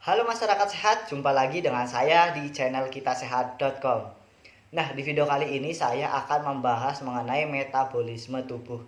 Halo masyarakat sehat, jumpa lagi dengan saya di channel kitasehat.com. Nah, di video kali ini saya akan membahas mengenai metabolisme tubuh.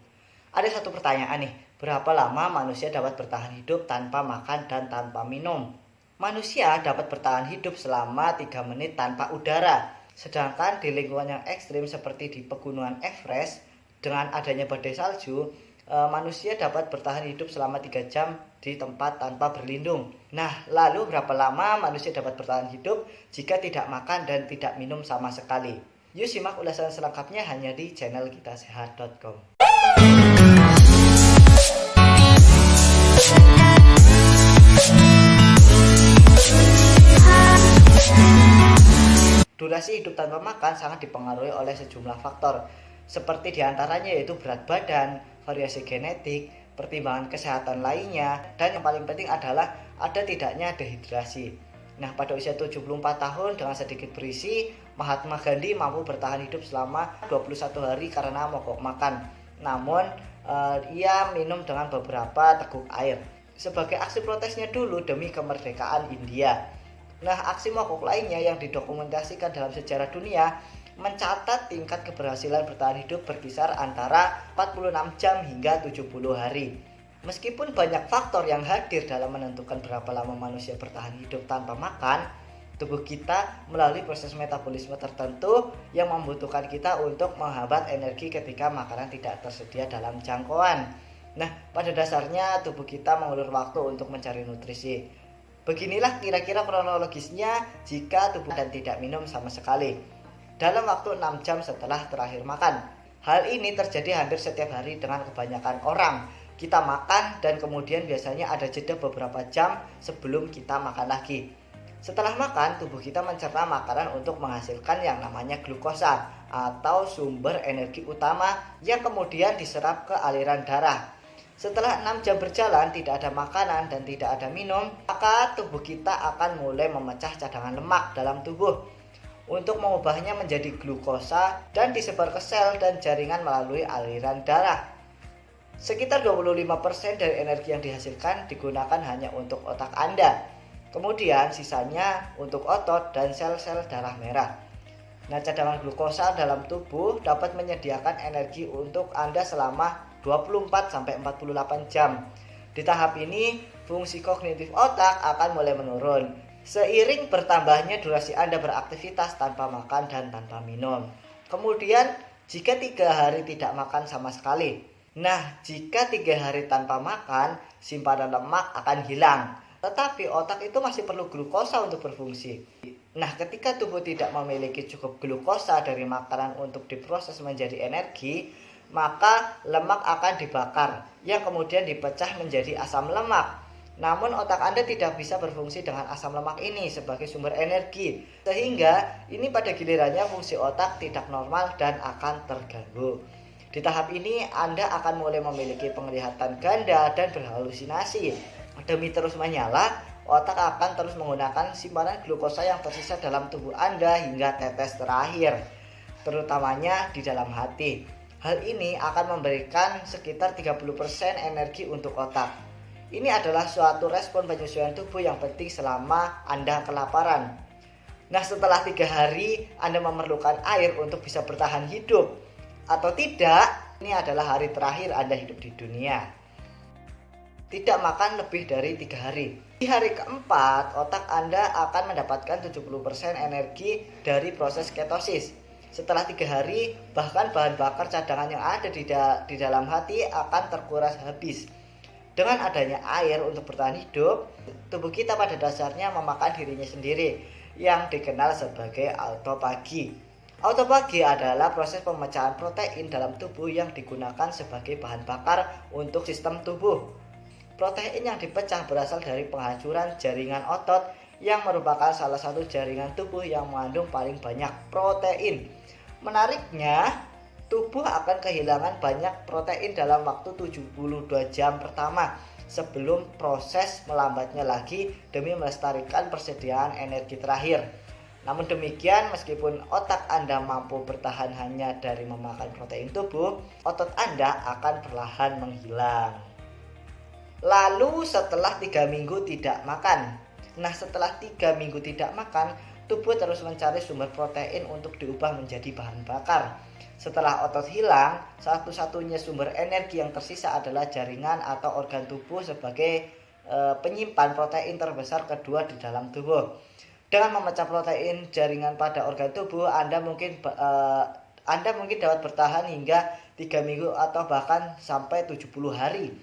Ada satu pertanyaan nih, berapa lama manusia dapat bertahan hidup tanpa makan dan tanpa minum? Manusia dapat bertahan hidup selama 3 menit tanpa udara. Sedangkan di lingkungan yang ekstrim seperti di pegunungan Everest, dengan adanya badai salju, manusia dapat bertahan hidup selama 3 jam di tempat tanpa berlindung. Nah, lalu berapa lama manusia dapat bertahan hidup jika tidak makan dan tidak minum sama sekali? Yuk simak ulasan selengkapnya hanya di channel kitasehat.com. Durasi hidup tanpa makan sangat dipengaruhi oleh sejumlah faktor, seperti diantaranya yaitu berat badan, variasi genetik, pertimbangan kesehatan lainnya, dan yang paling penting adalah ada tidaknya dehidrasi. Nah, pada usia 74 tahun dengan sedikit berisi, Mahatma Gandhi mampu bertahan hidup selama 21 hari karena mogok makan. Namun, ia minum dengan beberapa teguk air sebagai aksi protesnya dulu demi kemerdekaan India. Nah, aksi mogok lainnya yang didokumentasikan dalam sejarah dunia mencatat tingkat keberhasilan bertahan hidup berkisar antara 46 jam hingga 70 hari. Meskipun banyak faktor yang hadir dalam menentukan berapa lama manusia bertahan hidup tanpa makan, tubuh kita melalui proses metabolisme tertentu yang membutuhkan kita untuk menghambat energi ketika makanan tidak tersedia dalam jangkauan. Nah, pada dasarnya tubuh kita mengulur waktu untuk mencari nutrisi. Beginilah kira-kira kronologisnya jika tubuh dan tidak minum sama sekali dalam waktu 6 jam setelah terakhir makan. Hal ini terjadi hampir setiap hari dengan kebanyakan orang. Kita makan dan kemudian biasanya ada jeda beberapa jam sebelum kita makan lagi. Setelah makan, tubuh kita mencerna makanan untuk menghasilkan yang namanya glukosa atau sumber energi utama yang kemudian diserap ke aliran darah. Setelah 6 jam berjalan tidak ada makanan dan tidak ada minum, maka tubuh kita akan mulai memecah cadangan lemak dalam tubuh untuk mengubahnya menjadi glukosa dan disebar ke sel dan jaringan melalui aliran darah. Sekitar 25% dari energi yang dihasilkan digunakan hanya untuk otak Anda. Kemudian sisanya untuk otot dan sel-sel darah merah. Nah, cadangan glukosa dalam tubuh dapat menyediakan energi untuk Anda selama 24-48 jam. Di tahap ini, fungsi kognitif otak akan mulai menurun seiring bertambahnya durasi Anda beraktivitas tanpa makan dan tanpa minum. Kemudian, jika 3 hari tidak makan sama sekali. Nah, jika 3 hari tanpa makan, simpanan lemak akan hilang. Tetapi otak itu masih perlu glukosa untuk berfungsi. Nah, ketika tubuh tidak memiliki cukup glukosa dari makanan untuk diproses menjadi energi, maka lemak akan dibakar, yang kemudian dipecah menjadi asam lemak. Namun otak Anda tidak bisa berfungsi dengan asam lemak ini sebagai sumber energi, sehingga ini pada gilirannya fungsi otak tidak normal dan akan terganggu. Di tahap ini Anda akan mulai memiliki penglihatan ganda dan berhalusinasi. Demi terus menyala, otak akan terus menggunakan simpanan glukosa yang tersisa dalam tubuh Anda hingga tetes terakhir, terutamanya di dalam hati. Hal ini akan memberikan sekitar 30% energi untuk otak. Ini adalah suatu respon penyesuaian tubuh yang penting selama Anda kelaparan. Nah, setelah 3 hari Anda memerlukan air untuk bisa bertahan hidup atau tidak, ini adalah hari terakhir Anda hidup di dunia. Tidak makan lebih dari 3 hari. Di hari keempat, otak Anda akan mendapatkan 70% energi dari proses ketosis. Setelah 3 hari, bahkan bahan bakar cadangan yang ada di dalam hati akan terkuras habis. Dengan adanya air untuk bertahan hidup, tubuh kita pada dasarnya memakan dirinya sendiri yang dikenal sebagai autofagi. Autofagi adalah proses pemecahan protein dalam tubuh yang digunakan sebagai bahan bakar untuk sistem tubuh. Protein yang dipecah berasal dari penghancuran jaringan otot yang merupakan salah satu jaringan tubuh yang mengandung paling banyak protein. Menariknya, tubuh akan kehilangan banyak protein dalam waktu 72 jam pertama sebelum proses melambatnya lagi demi melestarikan persediaan energi terakhir. Namun demikian, meskipun otak Anda mampu bertahan hanya dari memakan protein tubuh, otot Anda akan perlahan menghilang. Lalu setelah 3 minggu tidak makan, Nah, setelah 3 minggu tidak makan, tubuh terus mencari sumber protein untuk diubah menjadi bahan bakar. Setelah otot hilang, satu-satunya sumber energi yang tersisa adalah jaringan atau organ tubuh sebagai penyimpan protein terbesar kedua di dalam tubuh. Dengan memecah protein jaringan pada organ tubuh, Anda mungkin dapat bertahan hingga 3 minggu atau bahkan sampai 70 hari.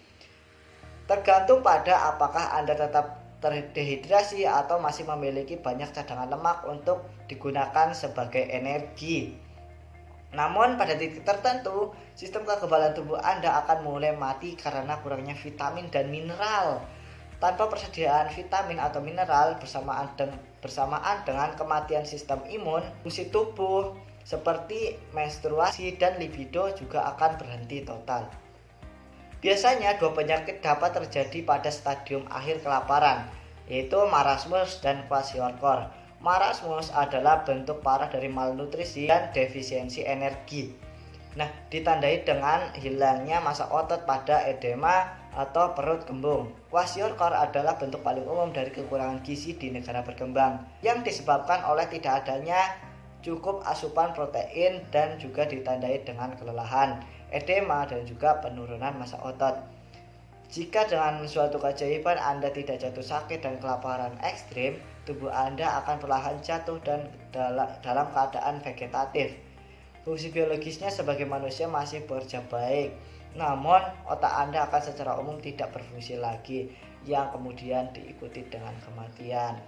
Tergantung pada apakah Anda tetap terdehidrasi atau masih memiliki banyak cadangan lemak untuk digunakan sebagai energi. Namun pada titik tertentu, sistem kekebalan tubuh Anda akan mulai mati karena kurangnya vitamin dan mineral. Tanpa persediaan vitamin atau mineral bersamaan dengan kematian sistem imun, fungsi tubuh seperti menstruasi dan libido juga akan berhenti total. Biasanya 2 penyakit dapat terjadi pada stadium akhir kelaparan, yaitu marasmus dan kwashiorkor. Marasmus adalah bentuk parah dari malnutrisi dan defisiensi energi. Nah, ditandai dengan hilangnya massa otot pada edema atau perut kembung. Kwashiorkor adalah bentuk paling umum dari kekurangan gizi di negara berkembang yang disebabkan oleh tidak adanya cukup asupan protein dan juga ditandai dengan kelelahan, edema, dan juga penurunan massa otot. Jika dengan suatu keajaiban Anda tidak jatuh sakit dan kelaparan ekstrim, tubuh Anda akan perlahan jatuh dan dalam keadaan vegetatif. Fungsi biologisnya sebagai manusia masih bekerja baik, namun otak Anda akan secara umum tidak berfungsi lagi, yang kemudian diikuti dengan kematian.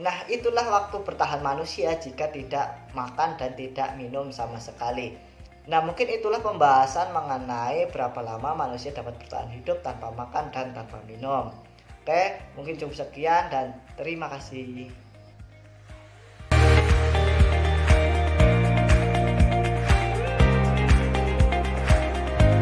Nah, itulah waktu bertahan manusia jika tidak makan dan tidak minum sama sekali. Nah, mungkin itulah pembahasan mengenai berapa lama manusia dapat bertahan hidup tanpa makan dan tanpa minum. Oke, mungkin cukup sekian dan terima kasih.